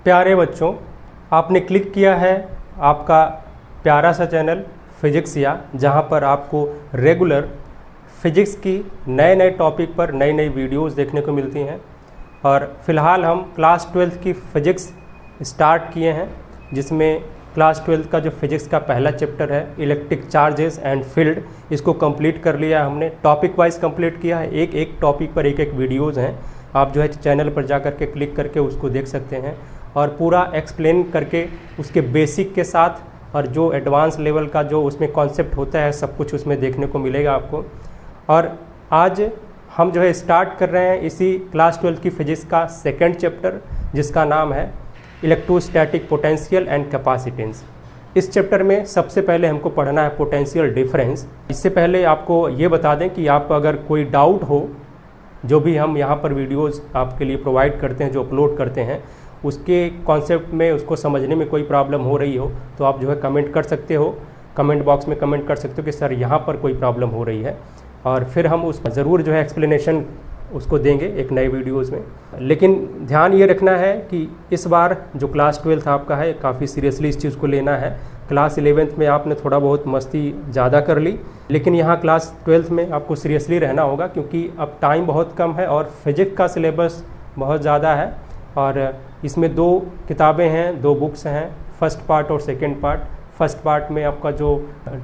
प्यारे बच्चों, आपने क्लिक किया है आपका प्यारा सा चैनल फिजिक्स या, जहां पर आपको रेगुलर फिजिक्स की नए नए टॉपिक पर नई नई वीडियोस देखने को मिलती हैं। और फिलहाल हम क्लास 12 की फ़िज़िक्स स्टार्ट किए हैं, जिसमें क्लास 12 का जो फिज़िक्स का पहला चैप्टर है इलेक्ट्रिक चार्जेस एंड फील्ड, इसको कंप्लीट कर लिया हमने। टॉपिक वाइज कंप्लीट किया है, एक एक टॉपिक पर एक एक वीडियोज़ हैं। आप जो है चैनल पर जा कर के क्लिक करके उसको देख सकते हैं और पूरा एक्सप्लेन करके उसके बेसिक के साथ और जो एडवांस लेवल का जो उसमें कॉन्सेप्ट होता है सब कुछ उसमें देखने को मिलेगा आपको। और आज हम जो है स्टार्ट कर रहे हैं इसी क्लास 12 की फिजिक्स का सेकंड चैप्टर, जिसका नाम है इलेक्ट्रोस्टैटिक पोटेंशियल एंड कैपेसिटेंस। इस चैप्टर में सबसे पहले हमको पढ़ना है पोटेंशियल डिफरेंस। इससे पहले आपको ये बता दें कि आप अगर कोई डाउट हो, जो भी हम यहाँ पर वीडियोज़ आपके लिए प्रोवाइड करते हैं, जो अपलोड करते हैं, उसके कॉन्सेप्ट में उसको समझने में कोई प्रॉब्लम हो रही हो तो आप जो है कमेंट कर सकते हो, कमेंट बॉक्स में कमेंट कर सकते हो कि सर यहाँ पर कोई प्रॉब्लम हो रही है, और फिर हम उस ज़रूर जो है एक्सप्लेनेशन उसको देंगे एक नए वीडियोज़ में। लेकिन ध्यान ये रखना है कि इस बार जो क्लास 12 आपका है काफ़ी सीरियसली इस चीज़ को लेना है। क्लास 11th में आपने थोड़ा बहुत मस्ती ज़्यादा कर ली, लेकिन यहाँ क्लास 12th में आपको सीरियसली रहना होगा, क्योंकि अब टाइम बहुत कम है और फिजिक्स का सिलेबस बहुत ज़्यादा है। और इसमें 2 किताबें हैं, 2 बुक्स हैं, फर्स्ट पार्ट और सेकेंड पार्ट। फर्स्ट पार्ट में आपका जो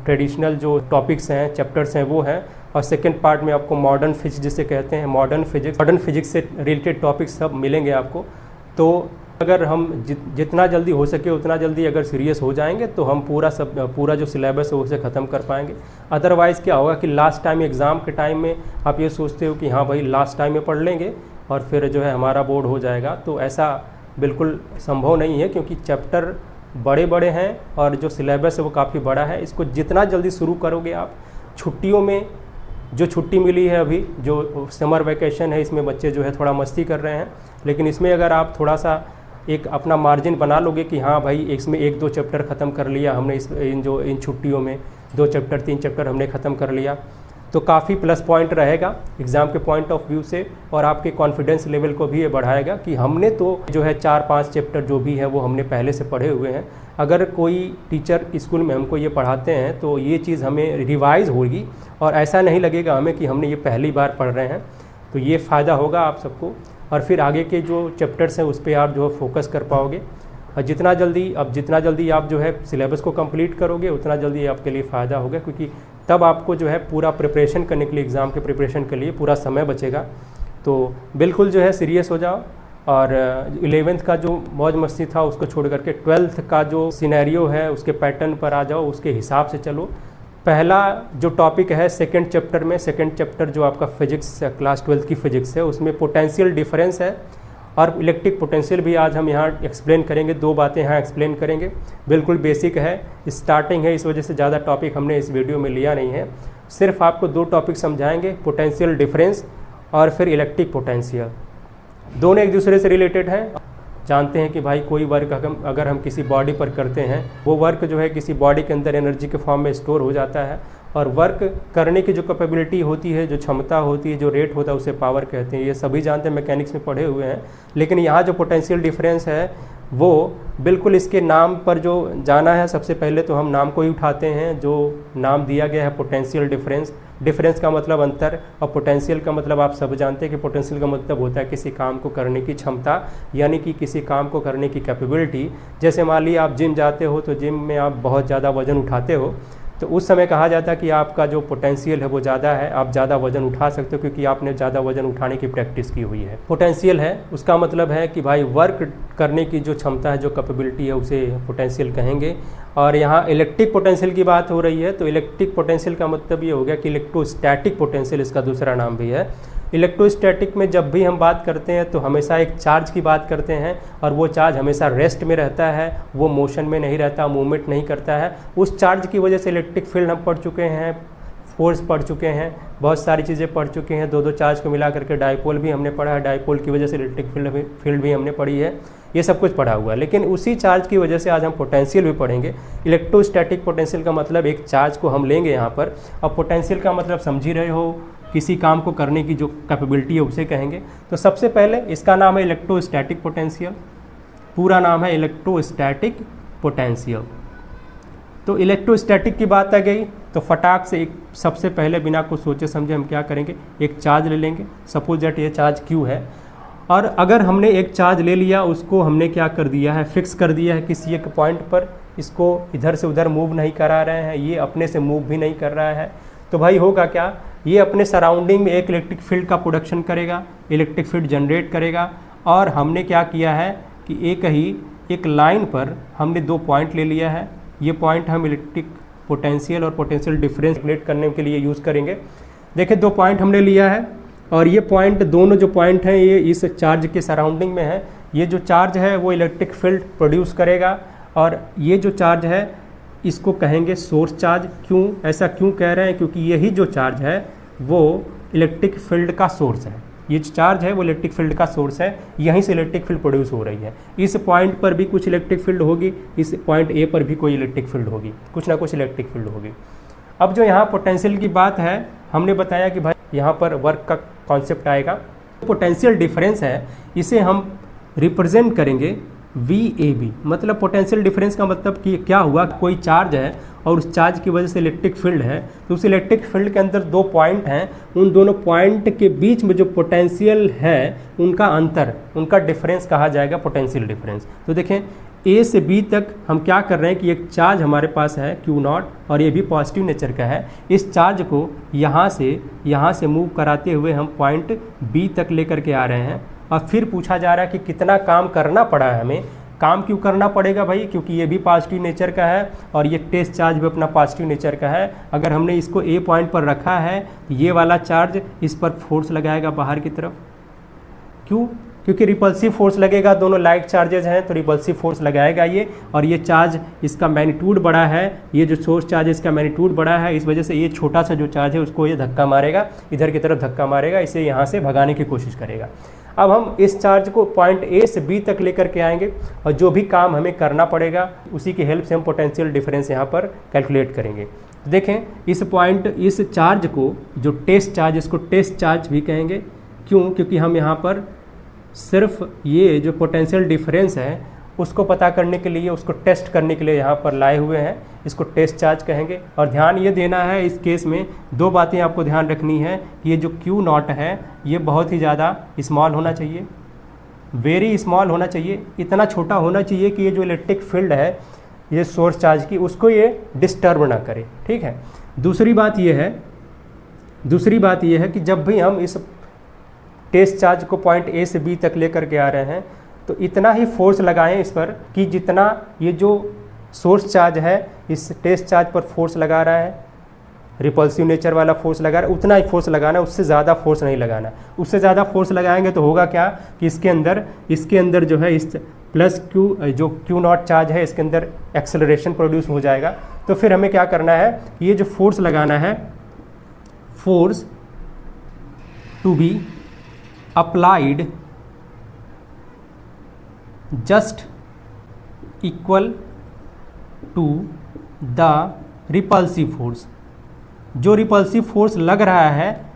ट्रेडिशनल जो टॉपिक्स हैं, चैप्टर्स हैं, वो हैं, और सेकेंड पार्ट में आपको मॉडर्न फिजिक्स जिसे कहते हैं, मॉडर्न फिजिक्स से रिलेटेड टॉपिक्स सब मिलेंगे आपको। तो अगर हम जितना जल्दी हो सके उतना जल्दी अगर सीरियस हो जाएंगे तो हम पूरा जो सिलेबस है उसे ख़त्म कर पाएंगे। अदरवाइज़ क्या होगा कि लास्ट टाइम एग्ज़ाम के टाइम में आप ये सोचते हो कि हाँ भाई लास्ट टाइम में पढ़ लेंगे और फिर जो है हमारा बोर्ड हो जाएगा, तो ऐसा बिल्कुल संभव नहीं है, क्योंकि चैप्टर बड़े बड़े हैं और जो सिलेबस है वो काफ़ी बड़ा है। इसको जितना जल्दी शुरू करोगे आप, छुट्टियों में जो छुट्टी मिली है अभी जो समर वैकेशन है, इसमें बच्चे जो है थोड़ा मस्ती कर रहे हैं, लेकिन इसमें अगर आप थोड़ा सा एक अपना मार्जिन बना लोगे कि हाँ भाई इसमें 1-2 चैप्टर ख़त्म कर लिया हमने, इन छुट्टियों में 2 चैप्टर 3 चैप्टर हमने ख़त्म कर लिया, तो काफ़ी प्लस पॉइंट रहेगा एग्ज़ाम के पॉइंट ऑफ व्यू से, और आपके कॉन्फिडेंस लेवल को भी ये बढ़ाएगा कि हमने तो जो है 4-5 चैप्टर जो भी है वो हमने पहले से पढ़े हुए हैं। अगर कोई टीचर स्कूल में हमको ये पढ़ाते हैं तो ये चीज़ हमें रिवाइज़ होगी और ऐसा नहीं लगेगा हमें कि हमने ये पहली बार पढ़ रहे हैं। तो ये फ़ायदा होगा आप सबको, और फिर आगे के जो चैप्टर्स हैं उस पर आप जो है फोकस कर पाओगे। और जितना जल्दी आप जो है सिलेबस को कंप्लीट करोगे उतना जल्दी आपके लिए फ़ायदा होगा, क्योंकि तब आपको जो है पूरा प्रिपरेशन करने के लिए, एग्ज़ाम के प्रिपरेशन के लिए पूरा समय बचेगा। तो बिल्कुल जो है सीरियस हो जाओ, और 11th का जो मौज मस्ती था उसको छोड़ करके 12th का जो सिनेरियो है उसके पैटर्न पर आ जाओ, उसके हिसाब से चलो। पहला जो टॉपिक है सेकंड चैप्टर जो आपका फिजिक्स क्लास 12 की फिजिक्स है, उसमें पोटेंशियल डिफरेंस है और इलेक्ट्रिक पोटेंशियल भी आज हम यहाँ एक्सप्लेन करेंगे। 2 बातें यहाँ एक्सप्लेन करेंगे, बिल्कुल बेसिक है, स्टार्टिंग है, इस वजह से ज़्यादा टॉपिक हमने इस वीडियो में लिया नहीं है। सिर्फ आपको 2 टॉपिक समझाएंगे, पोटेंशियल डिफरेंस और फिर इलेक्ट्रिक पोटेंशियल। दोनों एक दूसरे से रिलेटेड हैं। जानते हैं कि भाई कोई वर्क अगर हम किसी बॉडी पर करते हैं, वो वर्क जो है किसी बॉडी के अंदर एनर्जी के फॉर्म में स्टोर हो जाता है, और वर्क करने की जो कैपेबिलिटी होती है, जो क्षमता होती है, जो रेट होता है, उसे पावर कहते हैं। ये सभी जानते हैं, मैकेनिक्स में पढ़े हुए हैं। लेकिन यहाँ जो पोटेंशियल डिफरेंस है वो बिल्कुल इसके नाम पर जो जाना है, सबसे पहले तो हम नाम को ही उठाते हैं, जो नाम दिया गया है पोटेंशियल डिफरेंस। डिफरेंस का मतलब अंतर, और पोटेंशियल का मतलब आप सब जानते हैं कि पोटेंशियल का मतलब होता है किसी काम को करने की क्षमता, यानी कि किसी काम को करने की कैपेबिलिटी। जैसे मान लीजिए आप जिम जाते हो, तो जिम में आप बहुत ज़्यादा वज़न उठाते हो, तो उस समय कहा जाता है कि आपका जो पोटेंशियल है वो ज़्यादा है, आप ज़्यादा वज़न उठा सकते हो क्योंकि आपने ज़्यादा वज़न उठाने की प्रैक्टिस की हुई है। पोटेंशियल है उसका मतलब है कि भाई वर्क करने की जो क्षमता है, जो कैपेबिलिटी है, उसे पोटेंशियल कहेंगे। और यहाँ इलेक्ट्रिक पोटेंशियल की बात हो रही है, तो इलेक्ट्रिक पोटेंशियल का मतलब ये हो गया कि इलेक्ट्रोस्टैटिक पोटेंशियल इसका दूसरा नाम भी है। इलेक्ट्रोस्टैटिक में जब भी हम बात करते हैं तो हमेशा एक चार्ज की बात करते हैं, और वो चार्ज हमेशा रेस्ट में रहता है, वो मोशन में नहीं रहता, मूवमेंट नहीं करता है। उस चार्ज की वजह से इलेक्ट्रिक फील्ड हम पढ़ चुके हैं, फोर्स पढ़ चुके हैं, बहुत सारी चीज़ें पढ़ चुके हैं। 2-2 चार्ज को मिला करके डायपोल भी हमने पढ़ा है, डायपोल की वजह से इलेक्ट्रिक फील्ड भी हमने पढ़ी है, ये सब कुछ पढ़ा हुआ है। लेकिन उसी चार्ज की वजह से आज हम पोटेंशियल भी पढ़ेंगे। इलेक्ट्रोस्टैटिक पोटेंशियल का मतलब एक चार्ज को हम लेंगे यहाँ पर, और पोटेंशियल का मतलब समझ ही रहे हो, किसी काम को करने की जो कैपेबिलिटी है उसे कहेंगे। तो सबसे पहले इसका नाम है इलेक्ट्रोस्टैटिक पोटेंशियल। पूरा नाम है इलेक्ट्रोस्टैटिक पोटेंशियल। तो इलेक्ट्रोस्टैटिक की बात आ गई तो फटाक से एक सबसे पहले बिना कुछ सोचे समझे हम क्या करेंगे, एक चार्ज ले लेंगे। सपोज दैट ये चार्ज Q है, और अगर हमने एक चार्ज ले लिया, उसको हमने क्या कर दिया है, फिक्स कर दिया है किसी एक पॉइंट पर, इसको इधर से उधर मूव नहीं करा रहे हैं, ये अपने से मूव भी नहीं कर रहा है, तो भाई होगा क्या, ये अपने सराउंडिंग में एक इलेक्ट्रिक फील्ड का प्रोडक्शन करेगा, इलेक्ट्रिक फील्ड जनरेट करेगा। और हमने क्या किया है कि एक लाइन पर हमने 2 पॉइंट ले लिया है। ये पॉइंट हम इलेक्ट्रिक पोटेंशियल और पोटेंशियल डिफरेंस कैलकुलेट करने के लिए यूज़ करेंगे। देखिए 2 पॉइंट हमने लिया है, और ये पॉइंट, दोनों जो पॉइंट हैं ये इस चार्ज के सराउंडिंग में है। ये जो चार्ज है वो इलेक्ट्रिक फील्ड प्रोड्यूस करेगा, और ये जो चार्ज है इसको कहेंगे सोर्स चार्ज। क्यों ऐसा क्यों कह रहे हैं, क्योंकि यही जो चार्ज है वो इलेक्ट्रिक फील्ड का सोर्स है। ये जो चार्ज है वो इलेक्ट्रिक फील्ड का सोर्स है, यहीं से इलेक्ट्रिक फील्ड प्रोड्यूस हो रही है। इस पॉइंट पर भी कुछ इलेक्ट्रिक फील्ड होगी, इस पॉइंट ए पर भी कोई इलेक्ट्रिक फील्ड होगी, कुछ ना कुछ इलेक्ट्रिक फील्ड होगी। अब जो यहाँ पोटेंशियल की बात है, हमने बताया कि भाई यहाँ पर वर्क का कॉन्सेप्ट आएगा। पोटेंशियल डिफरेंस है, इसे हम रिप्रेजेंट करेंगे VAB। मतलब पोटेंशियल डिफरेंस का मतलब कि क्या हुआ, कोई चार्ज है और उस चार्ज की वजह से इलेक्ट्रिक फील्ड है, तो उस इलेक्ट्रिक फील्ड के अंदर 2 पॉइंट हैं, उन दोनों पॉइंट के बीच में जो पोटेंशियल है उनका अंतर, उनका डिफरेंस कहा जाएगा पोटेंशियल डिफरेंस। तो देखें A से B तक हम क्या कर रहे हैं कि एक चार्ज हमारे पास है Q0, और ये भी पॉजिटिव नेचर का है। इस चार्ज को यहाँ से मूव कराते हुए हम पॉइंट B तक लेकर के आ रहे हैं, और फिर पूछा जा रहा है कि कितना काम करना पड़ा है हमें। काम क्यों करना पड़ेगा भाई, क्योंकि ये भी पॉजिटिव नेचर का है और ये टेस्ट चार्ज भी अपना पॉजिटिव नेचर का है। अगर हमने इसको A पॉइंट पर रखा है, ये वाला चार्ज इस पर फोर्स लगाएगा बाहर की तरफ। क्यों, क्योंकि रिपल्सिव फोर्स लगेगा, दोनों लाइक चार्जेज हैं तो रिपल्सिव फोर्स लगाएगा ये। और ये चार्ज, इसका मैग्नीट्यूड बड़ा है, ये जो सोर्स चार्ज है इसका मैग्नीट्यूड बड़ा है, इस वजह से ये छोटा सा जो चार्ज है उसको ये धक्का मारेगा, इधर की तरफ धक्का मारेगा, इसे यहाँ से भगाने की कोशिश करेगा। अब हम इस चार्ज को पॉइंट A से B तक लेकर के आएंगे, और जो भी काम हमें करना पड़ेगा उसी की हेल्प से हम पोटेंशियल डिफरेंस यहाँ पर कैलकुलेट करेंगे। देखें इस चार्ज को, जो टेस्ट चार्ज, इसको टेस्ट चार्ज भी कहेंगे। क्यों, क्योंकि हम यहाँ पर सिर्फ ये जो पोटेंशियल डिफरेंस है उसको पता करने के लिए, उसको टेस्ट करने के लिए यहाँ पर लाए हुए हैं, इसको टेस्ट चार्ज कहेंगे। और ध्यान ये देना है इस केस में, 2 बातें आपको ध्यान रखनी है कि ये जो Q0 है ये बहुत ही ज़्यादा स्मॉल होना चाहिए, वेरी स्मॉल होना चाहिए, इतना छोटा होना चाहिए कि ये जो इलेक्ट्रिक फील्ड है ये सोर्स चार्ज की, उसको ये डिस्टर्ब ना करे। ठीक है। दूसरी बात ये है कि जब भी हम इस टेस्ट चार्ज को पॉइंट A से B तक लेकर के आ रहे हैं तो इतना ही फोर्स लगाएं इस पर कि जितना ये जो सोर्स चार्ज है इस टेस्ट चार्ज पर फोर्स लगा रहा है, रिपल्सिव नेचर वाला फोर्स लगा रहा है, उतना ही फोर्स लगाना है, उससे ज़्यादा फोर्स नहीं लगाना। उससे ज़्यादा फोर्स लगाएंगे तो होगा क्या कि इसके अंदर जो है इस प्लस जो Q0 चार्ज है इसके अंदर एक्सेलरेशन प्रोड्यूस हो जाएगा। तो फिर हमें क्या करना है, ये जो फोर्स लगाना है, force to be applied just equal to the repulsive force. जो रिपल्सिव फोर्स लग रहा है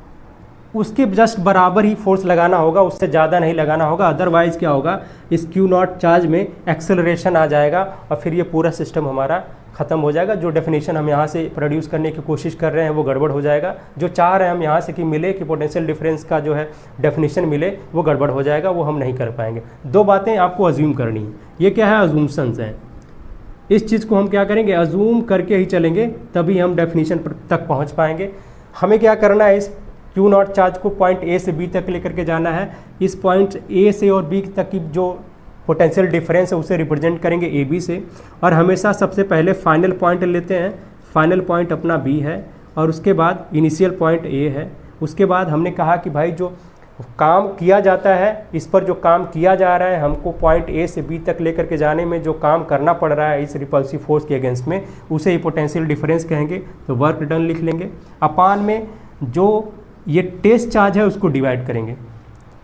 उसके जस्ट बराबर ही फोर्स लगाना होगा, उससे ज़्यादा नहीं लगाना होगा। अदरवाइज क्या होगा, इस Q0 चार्ज में एक्सेलरेशन आ जाएगा और फिर ये पूरा सिस्टम हमारा ख़त्म हो जाएगा। जो डेफिनेशन हम यहाँ से प्रोड्यूस करने की कोशिश कर रहे हैं वो गड़बड़ हो जाएगा। जो चाह रहे हैं हम यहाँ से कि मिले, कि पोटेंशियल डिफरेंस का जो है डेफिनेशन मिले, वो गड़बड़ हो जाएगा, वो हम नहीं कर पाएंगे। 2 बातें आपको अज्यूम करनी है। ये क्या है, अजूमशंस हैं। इस चीज़ को हम क्या करेंगे, अजूम करके ही चलेंगे, तभी हम डेफिनेशन तक पहुँच पाएंगे। हमें क्या करना है, इस Q0 चार्ज को पॉइंट A से B तक लेकर के जाना है। इस पॉइंट A से और B तक की जो पोटेंशियल डिफरेंस है उसे रिप्रेजेंट करेंगे AB से, और हमेशा सबसे पहले फाइनल पॉइंट लेते हैं। फाइनल पॉइंट अपना B है और उसके बाद इनिशियल पॉइंट A है। उसके बाद हमने कहा कि भाई जो काम किया जाता है, इस पर जो काम किया जा रहा है, हमको पॉइंट A से B तक लेकर के जाने में जो काम करना पड़ रहा है इस रिपल्सिव फोर्स के अगेंस्ट में, उसे ही पोटेंशियल डिफरेंस कहेंगे। तो वर्क डन लिख लेंगे, अपान में जो ये टेस्ट चार्ज है उसको डिवाइड करेंगे।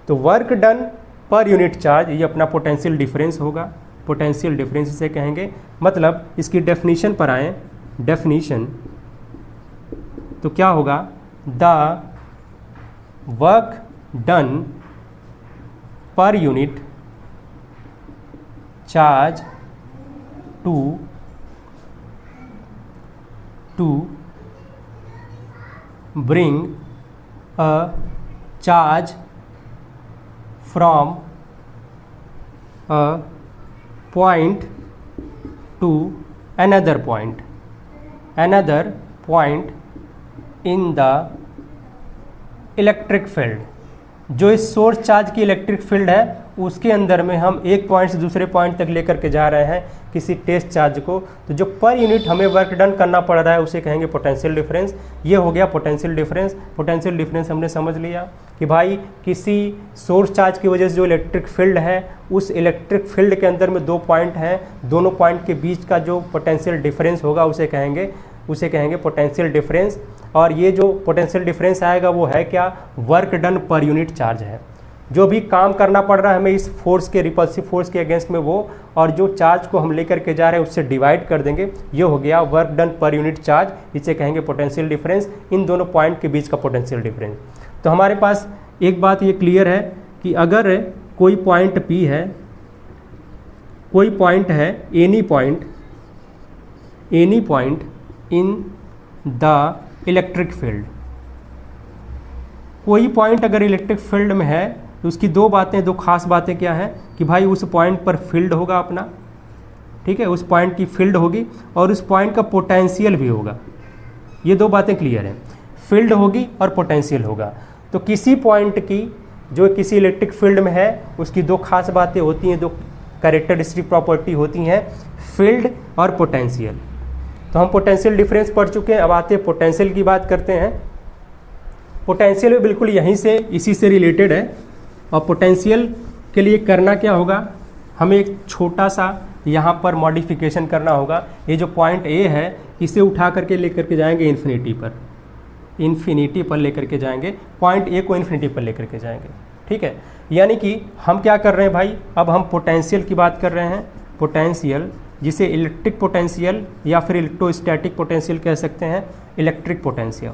तो work done per unit charge, ये अपना पोटेंशियल डिफरेंस होगा। पोटेंशियल डिफरेंस इसे कहेंगे। मतलब इसकी डेफिनीशन पर आएँ, डेफिनीशन तो क्या होगा, the work done per unit charge to bring a charge from a point to another point in the electric field. जो इस सोर्स चार्ज की इलेक्ट्रिक फील्ड है उसके अंदर में हम एक पॉइंट से दूसरे पॉइंट तक लेकर के जा रहे हैं किसी टेस्ट चार्ज को, तो जो पर यूनिट हमें वर्क डन करना पड़ रहा है उसे कहेंगे पोटेंशियल डिफरेंस। ये हो गया पोटेंशियल डिफरेंस। पोटेंशियल डिफरेंस हमने समझ लिया कि भाई किसी सोर्स चार्ज की वजह से जो इलेक्ट्रिक फील्ड है उस इलेक्ट्रिक फील्ड के अंदर में दो पॉइंट हैं, दोनों पॉइंट के बीच का जो पोटेंशियल डिफरेंस होगा उसे कहेंगे पोटेंशियल डिफरेंस। और ये जो पोटेंशियल डिफरेंस आएगा वो है क्या, work done per unit charge है। जो भी काम करना पड़ रहा है हमें इस फोर्स के, रिपल्सिव फोर्स के अगेंस्ट में वो, और जो चार्ज को हम लेकर के जा रहे हैं उससे डिवाइड कर देंगे, ये हो गया work done per unit charge. इसे कहेंगे पोटेंशियल डिफरेंस, इन दोनों पॉइंट के बीच का पोटेंशियल डिफरेंस। तो हमारे पास एक बात ये क्लियर है कि अगर कोई पॉइंट P है, कोई पॉइंट है any point in the electric field, कोई पॉइंट अगर इलेक्ट्रिक फील्ड में है तो उसकी दो खास बातें क्या है कि भाई उस पॉइंट पर फील्ड होगा अपना, ठीक है, उस पॉइंट की फील्ड होगी और उस पॉइंट का पोटेंशियल भी होगा। ये दो बातें क्लियर हैं, फील्ड होगी और पोटेंशियल होगा। तो किसी पॉइंट की जो किसी इलेक्ट्रिक फील्ड में है उसकी दो खास बातें होती हैं, दो कैरेक्टरिस्टिक प्रॉपर्टी होती हैं, फील्ड और पोटेंशियल। तो हम पोटेंशियल डिफरेंस पढ़ चुके हैं, अब आते हैं पोटेंशियल की बात करते हैं। पोटेंशियल भी बिल्कुल इसी से रिलेटेड है। और पोटेंशियल के लिए करना क्या होगा, हमें एक छोटा सा यहाँ पर मॉडिफिकेशन करना होगा। ये जो पॉइंट A है इसे उठा करके लेकर के जाएंगे इन्फिनिटी पर लेकर के जाएंगे, पॉइंट A को इन्फिनिटी पर लेकर के जाएंगे, ठीक है। यानी कि हम क्या कर रहे हैं भाई, अब हम पोटेंशियल की बात कर रहे हैं। पोटेंशियल जिसे इलेक्ट्रिक पोटेंशियल या फिर इलेक्ट्रोस्टैटिक पोटेंशियल कह सकते हैं, इलेक्ट्रिक पोटेंशियल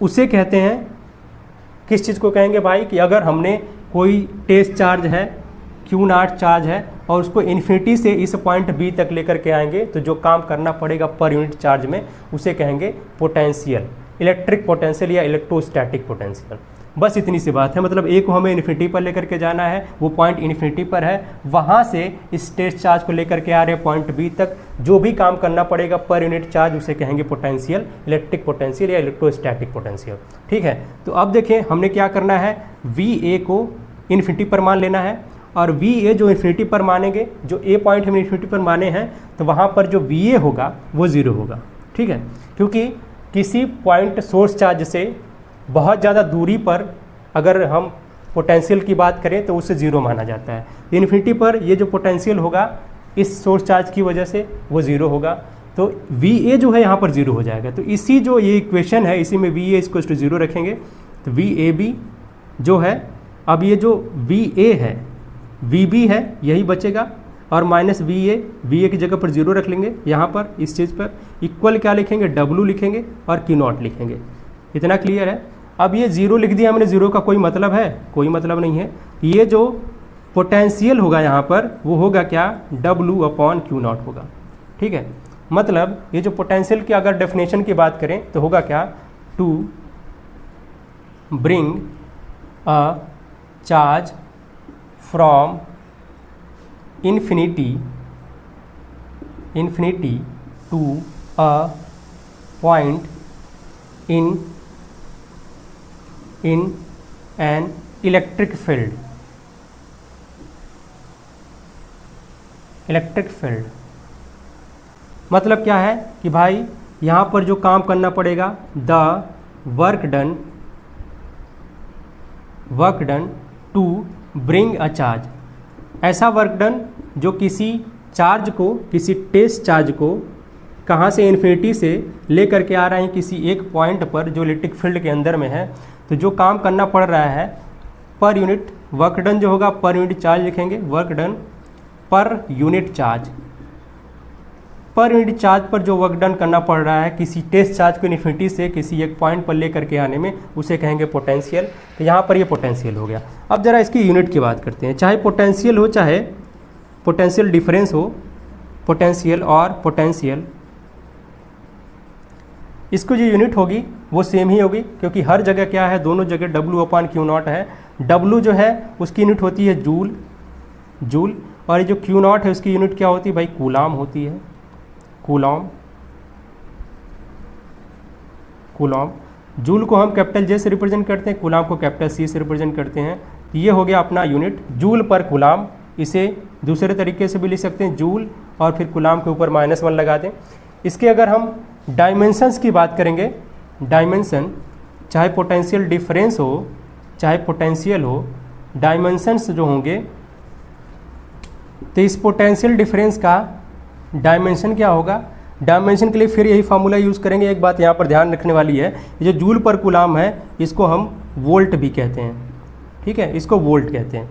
उसे कहते हैं, किस चीज़ को कहेंगे भाई, कि अगर हमने कोई टेस्ट चार्ज है, Q0 चार्ज है और उसको इन्फिनिटी से इस पॉइंट B तक लेकर के आएंगे तो जो काम करना पड़ेगा पर यूनिट चार्ज में उसे कहेंगे पोटेंशियल, इलेक्ट्रिक पोटेंशियल या इलेक्ट्रोस्टैटिक पोटेंशियल। बस इतनी सी बात है। मतलब A को हमें इन्फिनिटी पर लेकर के जाना है, वो पॉइंट इन्फिनिटी पर है, वहाँ से इस टेस्ट चार्ज को लेकर के आ रहे हैं पॉइंट B तक, जो भी काम करना पड़ेगा पर यूनिट चार्ज उसे कहेंगे पोटेंशियल, इलेक्ट्रिक पोटेंशियल या इलेक्ट्रोस्टैटिक पोटेंशियल, ठीक है। तो अब देखें हमने क्या करना है, VA को इन्फिनिटी पर मान लेना है और VA जो इन्फिनिटी पर मानेंगे, जो A पॉइंट हम इन्फिनिटी पर माने हैं तो वहाँ पर जो VA होगा वो 0 होगा, ठीक है। क्योंकि किसी पॉइंट सोर्स चार्ज से बहुत ज़्यादा दूरी पर अगर हम पोटेंशियल की बात करें तो उसे 0 माना जाता है। इन्फिनिटी पर ये जो पोटेंशियल होगा इस सोर्स चार्ज की वजह से वो 0 होगा, तो VA जो है यहाँ पर 0 हो जाएगा। तो इसी जो ये इक्वेशन है इसी में VA = 0 रखेंगे तो VAB जो है, अब ये जो VA है VB है यही बचेगा और माइनस VA की जगह पर 0 रख लेंगे यहाँ पर, इस चीज़ पर इक्वल क्या लिखेंगे, W लिखेंगे और Q0 लिखेंगे। इतना क्लियर है। अब ये 0 लिख दिया हमने, 0 का कोई मतलब है, कोई मतलब नहीं है। ये जो पोटेंशियल होगा यहाँ पर वो होगा क्या, W/Q0 होगा, ठीक है। मतलब ये जो पोटेंशियल की अगर डेफिनेशन की बात करें तो होगा क्या, to bring a charge from infinity to a point in an electric field, मतलब क्या है कि भाई यहाँ पर जो काम करना पड़ेगा, the work done to bring a charge, ऐसा वर्क डन जो किसी चार्ज को, किसी टेस्ट चार्ज को कहाँ से, इन्फिनिटी से लेकर के आ रहे हैं किसी एक पॉइंट पर जो इलेक्ट्रिक फील्ड के अंदर में है। तो जो काम करना पड़ रहा है पर यूनिट, वर्क डन जो होगा पर यूनिट चार्ज लिखेंगे, work done per unit charge पर यूनिट चार्ज पर जो वर्क डन करना पड़ रहा है किसी टेस्ट चार्ज को इन्फिनिटी से किसी एक पॉइंट पर लेकर के आने में, उसे कहेंगे पोटेंशियल। तो यहाँ पर ये पोटेंशियल हो गया। अब जरा इसकी यूनिट की बात करते हैं। चाहे पोटेंशियल हो, चाहे पोटेंशियल डिफरेंस हो, पोटेंशियल और पोटेंशियल, इसको जो यूनिट होगी वो सेम ही होगी, क्योंकि हर जगह क्या है, दोनों जगह W/Q0 है। W जो है उसकी यूनिट होती है जूल, और ये जो Q0 है उसकी यूनिट क्या होती है भाई, कूलाम होती है, कूलाम। जूल को हम कैपिटल J से रिप्रेजेंट करते हैं, कूलाम को कैपिटल C से रिप्रेजेंट करते हैं। ये हो गया अपना यूनिट जूल पर कूलाम। इसे दूसरे तरीके से भी लिख सकते हैं, जूल और फिर कूलाम के ऊपर -1 लगा दें। इसके अगर हम डायमेंशंस की बात करेंगे, डायमेंशन चाहे पोटेंशियल डिफरेंस हो चाहे पोटेंशियल हो, डायमेंशंस जो होंगे, तो इस पोटेंशियल डिफरेंस का डायमेंशन क्या होगा। डायमेंशन के लिए फिर यही फार्मूला यूज़ करेंगे। एक बात यहाँ पर ध्यान रखने वाली है, ये जो जूल पर कूलाम है इसको हम वोल्ट भी कहते हैं, ठीक है, इसको वोल्ट कहते हैं।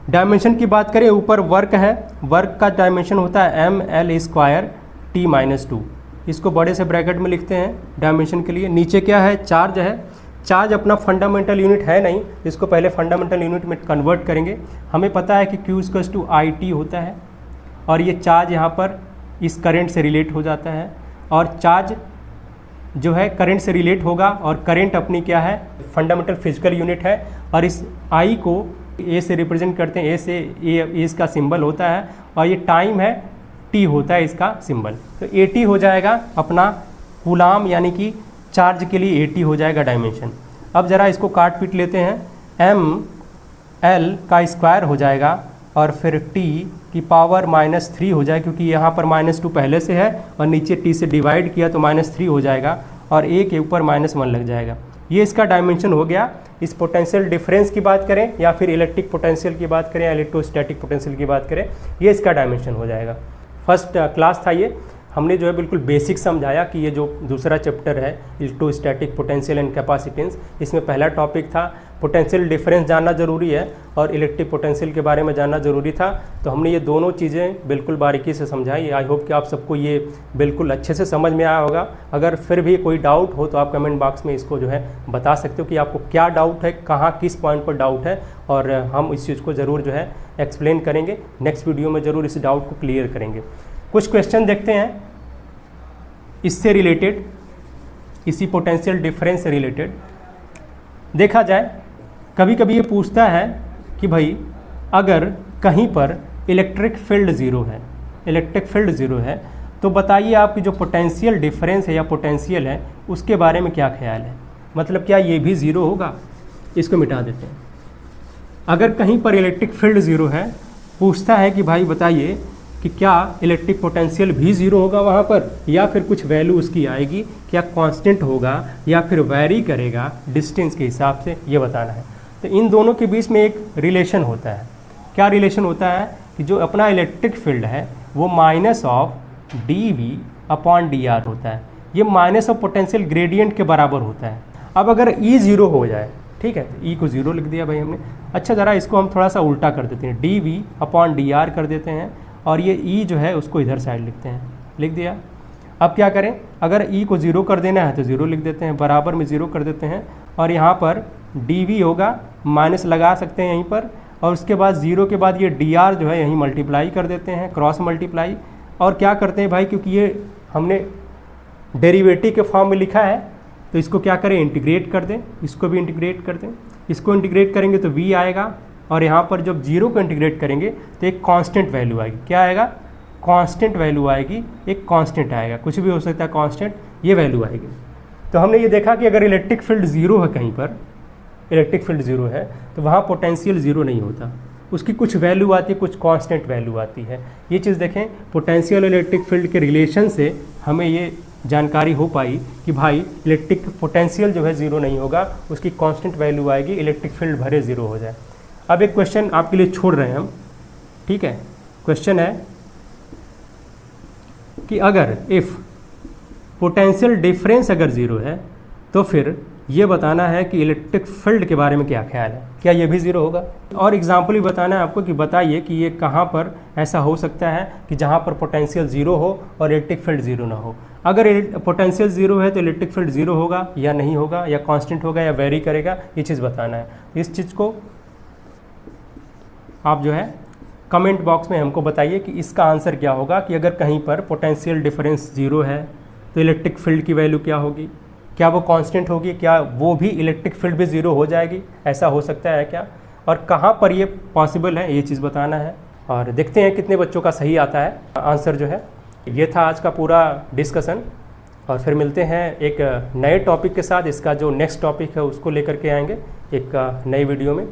डायमेंशन की बात करें, ऊपर वर्क है, वर्क का डायमेंशन होता है ml² T-2, इसको बड़े से ब्रैकेट में लिखते हैं डायमेंशन के लिए। नीचे क्या है, चार्ज है। चार्ज अपना फंडामेंटल यूनिट है नहीं, इसको पहले फंडामेंटल यूनिट में कन्वर्ट करेंगे। हमें पता है कि Q=IT होता है, और ये चार्ज यहाँ पर इस करंट से रिलेट हो जाता है, और चार्ज जो है करंट से रिलेट होगा, और करंट अपनी क्या है, फंडामेंटल फिजिकल यूनिट है। और इस I को A से रिप्रेजेंट करते हैं, A से A इसका सिंबल होता है, और ये टाइम है, T होता है इसका सिंबल। तो AT हो जाएगा अपना कूलाम, यानी कि चार्ज के लिए AT हो जाएगा डायमेंशन। अब ज़रा इसको काट पीट लेते हैं, ml² हो जाएगा, और फिर T⁻³ हो जाएगा, क्योंकि यहाँ पर -2 पहले से है और नीचे T से डिवाइड किया तो -3 हो जाएगा, और A के ऊपर -1 लग जाएगा। ये इसका डायमेंशन हो गया। इस पोटेंशियल डिफरेंस की बात करें या फिर इलेक्ट्रिक पोटेंशियल की बात करें या इलेक्ट्रोस्टैटिक पोटेंशियल की बात करें, ये इसका डायमेंशन हो जाएगा। फर्स्ट क्लास था ये, हमने जो है बिल्कुल बेसिक समझाया कि ये जो दूसरा चैप्टर है इलेक्ट्रोस्टैटिक पोटेंशियल एंड कैपेसिटेंस, इसमें पहला टॉपिक था पोटेंशियल डिफरेंस जानना ज़रूरी है और इलेक्ट्रिक पोटेंशियल के बारे में जानना ज़रूरी था। तो हमने ये दोनों चीज़ें बिल्कुल बारीकी से समझाई। आई होप कि आप सबको ये बिल्कुल अच्छे से समझ में आया होगा। अगर फिर भी कोई डाउट हो तो आप कमेंट बॉक्स में इसको जो है बता सकते हो कि आपको क्या डाउट है, कहाँ किस पॉइंट पर डाउट है, और हम इस चीज़ को ज़रूर जो है एक्सप्लेन करेंगे। नेक्स्ट वीडियो में ज़रूर इस डाउट को क्लियर करेंगे। कुछ क्वेश्चन देखते हैं इससे रिलेटेड, इसी पोटेंशियल डिफरेंस से रिलेटेड। देखा जाए, कभी कभी ये पूछता है कि भाई अगर कहीं पर इलेक्ट्रिक फील्ड ज़ीरो है, तो बताइए आपकी जो पोटेंशियल डिफरेंस है या पोटेंशियल है उसके बारे में क्या ख्याल है। मतलब क्या ये भी ज़ीरो होगा। इसको मिटा देते हैं। अगर कहीं पर इलेक्ट्रिक फील्ड ज़ीरो है, पूछता है कि भाई बताइए कि क्या इलेक्ट्रिक पोटेंशियल भी ज़ीरो होगा वहाँ पर, या फिर कुछ वैल्यू उसकी आएगी, क्या कांस्टेंट होगा या फिर वैरी करेगा डिस्टेंस के हिसाब से, ये बताना है। तो इन दोनों के बीच में एक रिलेशन होता है। क्या रिलेशन होता है कि जो अपना इलेक्ट्रिक फील्ड है वो -dV/dr होता है। ये माइनस ऑफ पोटेंशियल ग्रेडियंट के बराबर होता है। अब अगर E ज़ीरो हो जाए, ठीक है, तो E को ज़ीरो लिख दिया भाई हमने। अच्छा, ज़रा इसको हम थोड़ा सा उल्टा कर देते हैं, dV/dr कर देते हैं, और ये E जो है उसको इधर साइड लिखते हैं, लिख दिया। अब क्या करें, अगर E को ज़ीरो कर देना है तो ज़ीरो लिख देते हैं, बराबर में ज़ीरो कर देते हैं, और यहाँ पर dV होगा, माइनस लगा सकते हैं यहीं पर, और उसके बाद ज़ीरो के बाद ये dr जो है यहीं मल्टीप्लाई कर देते हैं, क्रॉस मल्टीप्लाई। और क्या करते हैं भाई, क्योंकि ये हमने डेरिवेटिव के फॉर्म में लिखा है तो इसको क्या करें, इंटीग्रेट कर दें, इसको भी इंटीग्रेट कर दें। इसको इंटीग्रेट करेंगे तो v आएगा, और यहाँ पर जब जीरो को इंटीग्रेट करेंगे तो एक कांस्टेंट वैल्यू आएगी। क्या आएगा, कांस्टेंट वैल्यू आएगी, एक कांस्टेंट आएगा, कुछ भी हो सकता है कांस्टेंट, ये वैल्यू आएगी। तो हमने ये देखा कि अगर इलेक्ट्रिक फील्ड ज़ीरो है, कहीं पर इलेक्ट्रिक फील्ड ज़ीरो है तो वहाँ पोटेंशियल ज़ीरो नहीं होता, उसकी कुछ वैल्यू आती है, कुछ कांस्टेंट वैल्यू आती है। ये चीज़ देखें, पोटेंशियल और इलेक्ट्रिक फील्ड के रिलेशन से हमें ये जानकारी हो पाई कि भाई इलेक्ट्रिक पोटेंशियल जो है ज़ीरो नहीं होगा, उसकी कांस्टेंट वैल्यू आएगी, इलेक्ट्रिक फील्ड भरे ज़ीरो हो जाए। अब एक क्वेश्चन आपके लिए छोड़ रहे हैं हम, ठीक है। क्वेश्चन है कि अगर इफ़ पोटेंशियल डिफरेंस अगर ज़ीरो है तो फिर ये बताना है कि इलेक्ट्रिक फील्ड के बारे में क्या ख्याल है, क्या ये भी ज़ीरो होगा। और एग्जाम्पल भी बताना है आपको कि बताइए कि ये कहाँ पर ऐसा हो सकता है कि जहाँ पर पोटेंशियल ज़ीरो हो और इलेक्ट्रिक फील्ड ज़ीरो ना हो। अगर पोटेंशियल ज़ीरो है तो इलेक्ट्रिक फील्ड ज़ीरो होगा या नहीं होगा, या कांस्टेंट होगा या वेरी करेगा, ये चीज़ बताना है। इस चीज़ को आप जो है कमेंट बॉक्स में हमको बताइए कि इसका आंसर क्या होगा, कि अगर कहीं पर पोटेंशियल डिफरेंस ज़ीरो है तो इलेक्ट्रिक फील्ड की वैल्यू क्या होगी, क्या वो कांस्टेंट होगी, क्या वो भी इलेक्ट्रिक फील्ड भी ज़ीरो हो जाएगी, ऐसा हो सकता है क्या, और कहाँ पर ये पॉसिबल है, ये चीज़ बताना है। और देखते हैं कितने बच्चों का सही आता है आंसर जो है। ये था आज का पूरा डिस्कशन, और फिर मिलते हैं एक नए टॉपिक के साथ। इसका जो नेक्स्ट टॉपिक है उसको लेकर के आएंगे एक नई वीडियो में।